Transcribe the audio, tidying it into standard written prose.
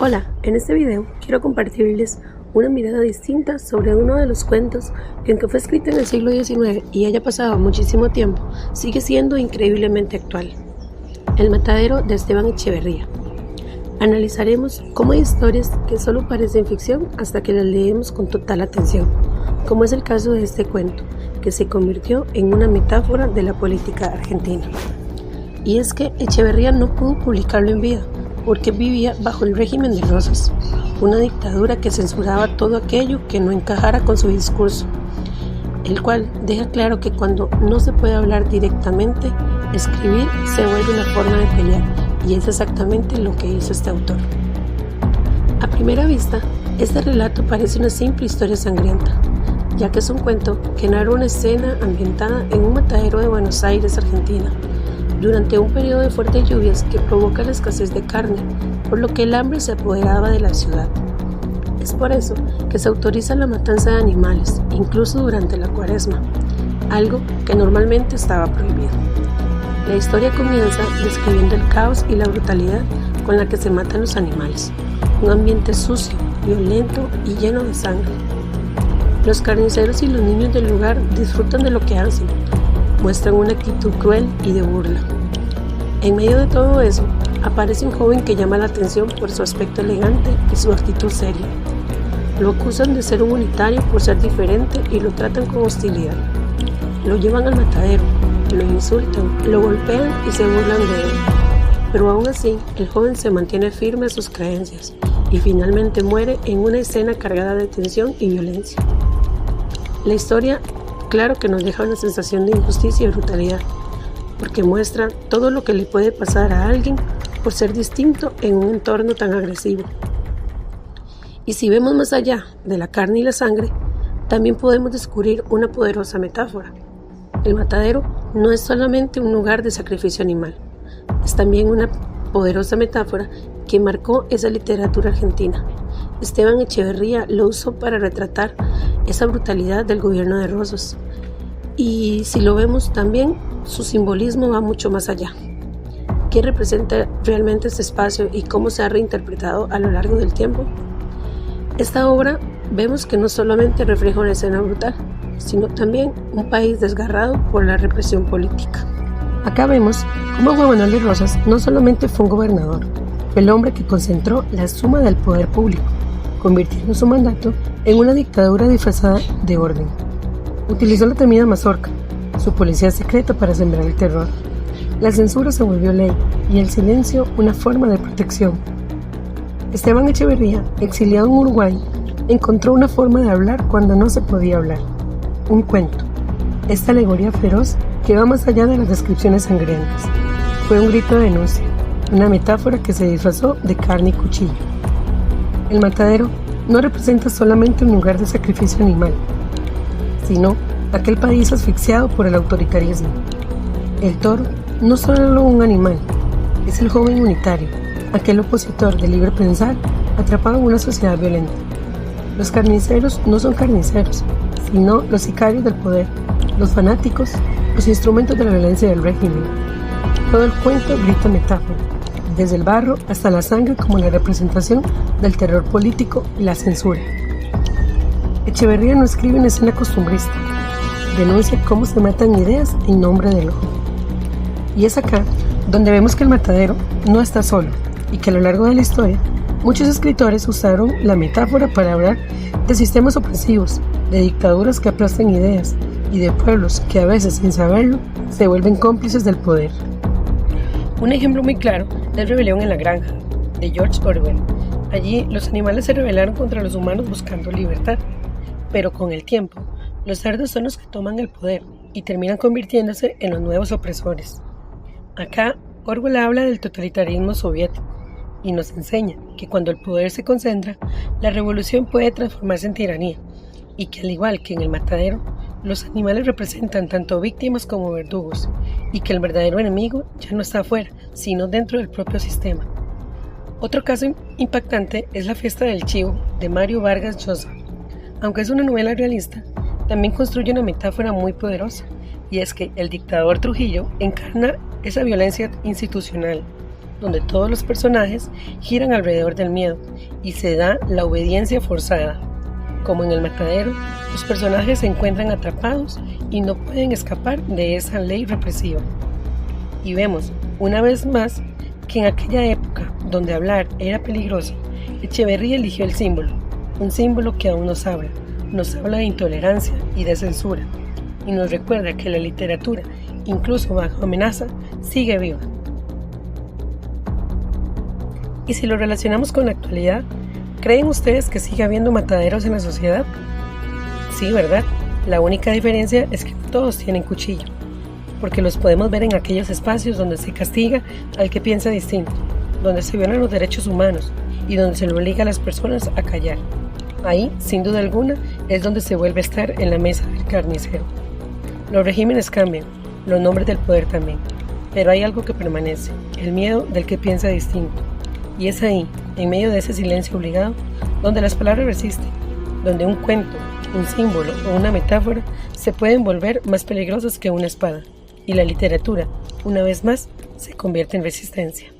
Hola, en este video quiero compartirles una mirada distinta sobre uno de los cuentos que, aunque fue escrito en el siglo XIX y haya pasado muchísimo tiempo, sigue siendo increíblemente actual. El matadero de Esteban Echeverría. Analizaremos cómo hay historias que solo parecen ficción hasta que las leemos con total atención, como es el caso de este cuento, que se convirtió en una metáfora de la política argentina. Y es que Echeverría no pudo publicarlo en vida, porque vivía bajo el régimen de Rosas, una dictadura que censuraba todo aquello que no encajara con su discurso, el cual deja claro que cuando no se puede hablar directamente, escribir se vuelve una forma de pelear, y es exactamente lo que hizo este autor. A primera vista, este relato parece una simple historia sangrienta, ya que es un cuento que narra una escena ambientada en un matadero de Buenos Aires, Argentina, durante un periodo de fuertes lluvias que provoca la escasez de carne, por lo que el hambre se apoderaba de la ciudad. Es por eso que se autoriza la matanza de animales, incluso durante la Cuaresma, algo que normalmente estaba prohibido. La historia comienza describiendo el caos y la brutalidad con la que se matan los animales, un ambiente sucio, violento y lleno de sangre. Los carniceros y los niños del lugar disfrutan de lo que hacen, muestran una actitud cruel y de burla. En medio de todo eso, aparece un joven que llama la atención por su aspecto elegante y su actitud seria. Lo acusan de ser un unitario por ser diferente y lo tratan con hostilidad. Lo llevan al matadero, lo insultan, lo golpean y se burlan de él. Pero aún así, el joven se mantiene firme a sus creencias y finalmente muere en una escena cargada de tensión y violencia. La historia, claro que nos deja una sensación de injusticia y brutalidad, porque muestra todo lo que le puede pasar a alguien por ser distinto en un entorno tan agresivo. Y si vemos más allá de la carne y la sangre, también podemos descubrir una poderosa metáfora. El matadero no es solamente un lugar de sacrificio animal, es también una poderosa metáfora que marcó esa literatura argentina. Esteban Echeverría lo usó para retratar esa brutalidad del gobierno de Rosas. Y si lo vemos también, su simbolismo va mucho más allá. ¿Qué representa realmente este espacio y cómo se ha reinterpretado a lo largo del tiempo? Esta obra vemos que no solamente refleja una escena brutal, sino también un país desgarrado por la represión política. Acá vemos cómo Juan Manuel Rosas no solamente fue un gobernador, fue el hombre que concentró la suma del poder público, convirtiendo su mandato en una dictadura disfrazada de orden. Utilizó la temida mazorca, su policía secreta, para sembrar el terror. La censura se volvió ley y el silencio una forma de protección. Esteban Echeverría, exiliado en Uruguay, encontró una forma de hablar cuando no se podía hablar. Un cuento, esta alegoría feroz que va más allá de las descripciones sangrientas. Fue un grito de denuncia, una metáfora que se disfrazó de carne y cuchillo. El matadero no representa solamente un lugar de sacrificio animal, sino aquel país asfixiado por el autoritarismo. El toro no solo un animal, es el joven unitario, aquel opositor de libre pensar atrapado en una sociedad violenta. Los carniceros no son carniceros, sino los sicarios del poder, los fanáticos, los instrumentos de la violencia del régimen. Todo el cuento grita metáfora, desde el barro hasta la sangre como la representación del terror político y la censura. Echeverría no escribe una escena costumbrista, denuncia cómo se matan ideas en nombre del ojo. Y es acá donde vemos que el matadero no está solo y que a lo largo de la historia muchos escritores usaron la metáfora para hablar de sistemas opresivos, de dictaduras que aplastan ideas y de pueblos que a veces sin saberlo se vuelven cómplices del poder. Un ejemplo muy claro es Rebelión en la Granja, de George Orwell. Allí los animales se rebelaron contra los humanos buscando libertad, pero con el tiempo los cerdos son los que toman el poder y terminan convirtiéndose en los nuevos opresores. Acá Orwell habla del totalitarismo soviético y nos enseña que cuando el poder se concentra, la revolución puede transformarse en tiranía y que, al igual que en el matadero, los animales representan tanto víctimas como verdugos y que el verdadero enemigo ya no está afuera, sino dentro del propio sistema. Otro caso impactante es La fiesta del chivo, de Mario Vargas Llosa. Aunque es una novela realista, también construye una metáfora muy poderosa, y es que el dictador Trujillo encarna esa violencia institucional, donde todos los personajes giran alrededor del miedo y se da la obediencia forzada. Como en El Matadero, los personajes se encuentran atrapados y no pueden escapar de esa ley represiva. Y vemos, una vez más, que en aquella época donde hablar era peligroso, Echeverría eligió el símbolo, un símbolo que aún nos habla de intolerancia y de censura, y nos recuerda que la literatura, incluso bajo amenaza, sigue viva. Y si lo relacionamos con la actualidad, ¿creen ustedes que sigue habiendo mataderos en la sociedad? Sí, ¿verdad? La única diferencia es que todos tienen cuchillo, porque los podemos ver en aquellos espacios donde se castiga al que piensa distinto, donde se violan los derechos humanos y donde se le obliga a las personas a callar. Ahí, sin duda alguna, es donde se vuelve a estar en la mesa del carnicero. Los regímenes cambian, los nombres del poder también, pero hay algo que permanece, el miedo del que piensa distinto. Y es ahí, en medio de ese silencio obligado, donde las palabras resisten, donde un cuento, un símbolo o una metáfora se pueden volver más peligrosas que una espada, y la literatura, una vez más, se convierte en resistencia.